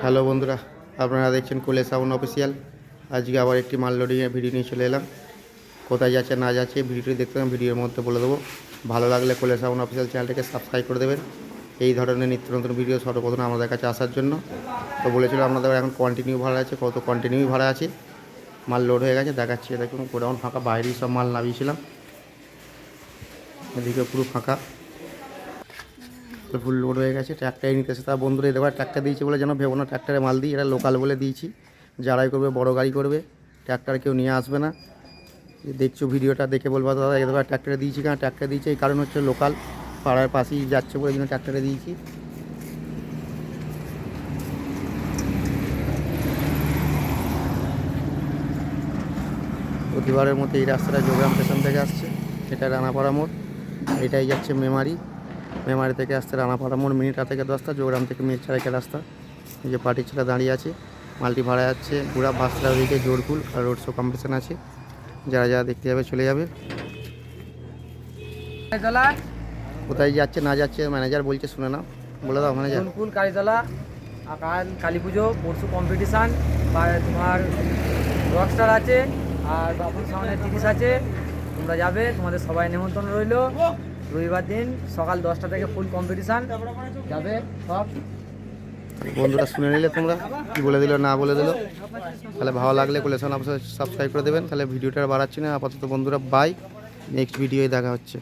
Hello বন্ধুরা, আপনারা দেখছেন কুলে সাউন্ড অফিসিয়াল। আজকে আবার একটি মাল লোডিংয়ের ভিডিও নিয়ে চলে এলাম। কোথায় যাচ্ছে না যাচ্ছে ভিডিওটি দেখতে হবে, ভিডিওর মধ্যে বলে দেবো। ভালো লাগলে কুলে সাউন্ড অফিসিয়াল চ্যানেলটাকে সাবস্ক্রাইব করে দেবেন এই ধরনের নিত্য নতুন ভিডিও সর্বপ্রথম আমাদের কাছে আসার জন্য। তো বলেছিল আপনাদের এখন কন্টিনিউ ভাড়া আছে, কত কন্টিনিউ ভাড়া আছে। মাল লোড হয়ে গেছে, দেখাচ্ছি। দেখুন গোডাউন ফাঁকা, বাইরেই সব মাল নামিয়েছিলাম, এদিকে পুরো ফাঁকা, ফুল লোড হয়ে গেছে। ট্র্যাক্টারে নিতেছে তার বন্ধুরা, দেখো ট্র্যাক্টার দিয়েছে বলে যেন ভেবো না ট্র্যাক্টারে মাল দিই, এটা লোকাল বলে দিয়েছি। যারাই করবে বড় গাড়ি করবে, ট্র্যাক্টার কেউ নিয়ে আসবে না। দেখছো ভিডিওটা দেখে বলবো দাদা একবার ট্র্যাক্টারে দিয়েছি কেন, ট্র্যাক্টারে দিয়েছি এই কারণ হচ্ছে লোকাল পাড়ার পাশেই যাচ্ছে বলে জন্য ট্র্যাক্টারে দিয়েছি। প্রতিবারের মতো এই রাস্তাটা যোগ্রাম স্টেশন থেকে আসছে, এটা রানাপাড়া মোড়, এটাই যাচ্ছে মেমারি। মেমারি থেকে আসছে রানাপাড়া মোড়, মিনিট 8 থেকে 10টা। যোগ্রাম থেকে মিনিট 4 রাস্তা। এই যে পার্টির ছেলে দাঁড়িয়ে আছে, মালটি ভাড়া যাচ্ছে পুরা ভাস্তার দিকে জোরফুল, আর রোড শো কম্পিটিশন আছে। যারা যারা দেখতে যাবে চলে যাবে। কোথায় যাচ্ছে না যাচ্ছে ম্যানেজার বলছে, শুনে না, বলে দাও ম্যানেজার। জোরফুল কালীতলা, কাল কালী পুজো, পরশু কম্পিটিশান, তোমার রকস্টার আছে, আর বাপুর সামনে 30 আছে। তোমরা যাবে, তোমাদের সবাই নিমন্ত্রণ রইল। রবিবার দিন সকাল 10টা থেকে ফুল কম্পিটিশান যাবে সব বন্ধুরা। শুনে নিলে তোমরা কি বলে দিল না বলে দিল। তাহলে ভালো লাগলে কুলেশন সাবস্ক্রাইব করে দেবেন। তাহলে ভিডিওটা বাড়াচ্ছি না আপাতত বন্ধুরা, বাই। নেক্সট ভিডিওয় দেখা হচ্ছে।